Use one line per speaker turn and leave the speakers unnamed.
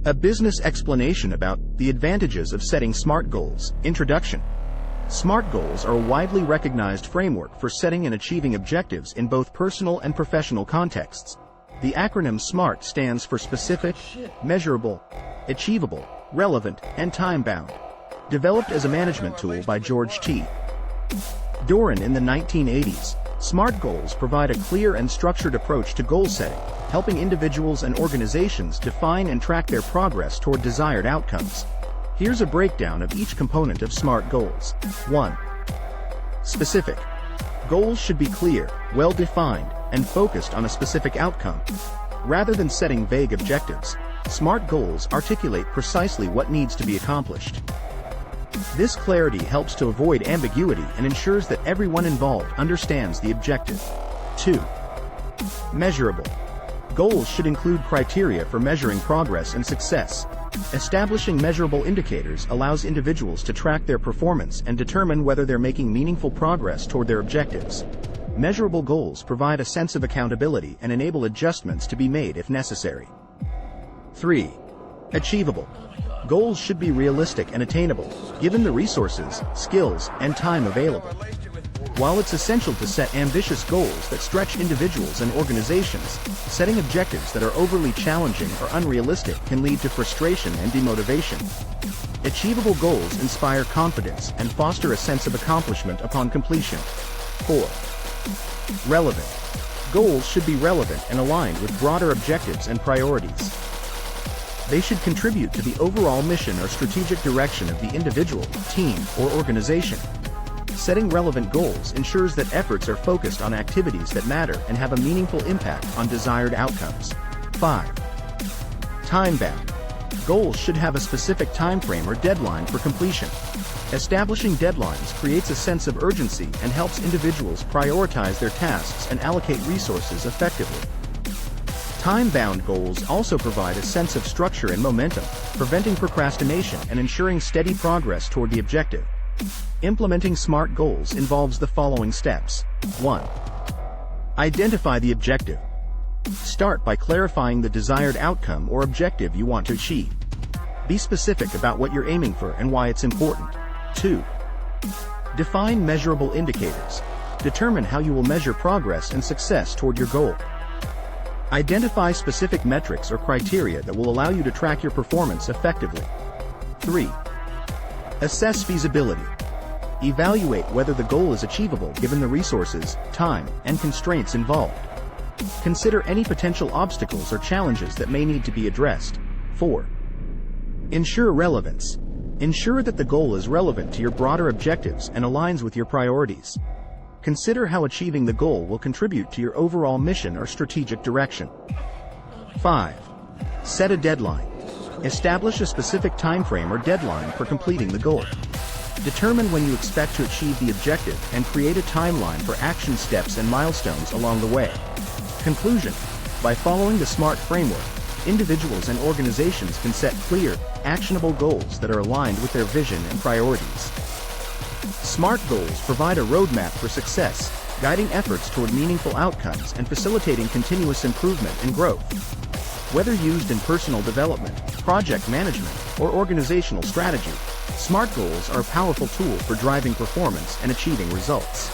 A business explanation about the advantages of setting SMART goals. Introduction. SMART goals are a widely recognized framework for setting and achieving objectives in both personal and professional contexts. The acronym SMART stands for specific, measurable, achievable, relevant, and time-bound. Developed as a management tool by George T. Doran in the 1980s, SMART goals provide a clear and structured approach to goal setting, helping individuals and organizations define and track their progress toward desired outcomes. Here's a breakdown of each component of SMART goals. 1. Specific. Goals should be clear, well-defined, and focused on a specific outcome. Rather than setting vague objectives, SMART goals articulate precisely what needs to be accomplished. This clarity helps to avoid ambiguity and ensures that everyone involved understands the objective. 2. Measurable. Goals should include criteria for measuring progress and success. Establishing measurable indicators allows individuals to track their performance and determine whether they're making meaningful progress toward their objectives. Measurable goals provide a sense of accountability and enable adjustments to be made if necessary. 3. Achievable. Goals should be realistic and attainable, given the resources, skills, and time available. While it's essential to set ambitious goals that stretch individuals and organizations, setting objectives that are overly challenging or unrealistic can lead to frustration and demotivation. Achievable goals inspire confidence and foster a sense of accomplishment upon completion. 4. Relevant. Goals should be relevant and aligned with broader objectives and priorities. They should contribute to the overall mission or strategic direction of the individual, team, or organization. Setting relevant goals ensures that efforts are focused on activities that matter and have a meaningful impact on desired outcomes. 5. Time-bound. Goals should have a specific time frame or deadline for completion. Establishing deadlines creates a sense of urgency and helps individuals prioritize their tasks and allocate resources effectively. Time-bound goals also provide a sense of structure and momentum, preventing procrastination and ensuring steady progress toward the objective. Implementing SMART goals involves the following steps. 1. Identify the objective. Start by clarifying the desired outcome or objective you want to achieve. Be specific about what you're aiming for and why it's important. 2. Define measurable indicators. Determine how you will measure progress and success toward your goal. Identify specific metrics or criteria that will allow you to track your performance effectively. 3. Assess feasibility. Evaluate whether the goal is achievable given the resources, time, and constraints involved. Consider any potential obstacles or challenges that may need to be addressed. 4. Ensure relevance. Ensure that the goal is relevant to your broader objectives and aligns with your priorities. Consider how achieving the goal will contribute to your overall mission or strategic direction. 5. Set a deadline. Establish a specific time frame or deadline for completing the goal. Determine when you expect to achieve the objective and create a timeline for action steps and milestones along the way. Conclusion. By following the SMART framework, individuals and organizations can set clear, actionable goals that are aligned with their vision and priorities. SMART goals provide a roadmap for success, guiding efforts toward meaningful outcomes and facilitating continuous improvement and growth. Whether used in personal development, project management, or organizational strategy, SMART goals are a powerful tool for driving performance and achieving results.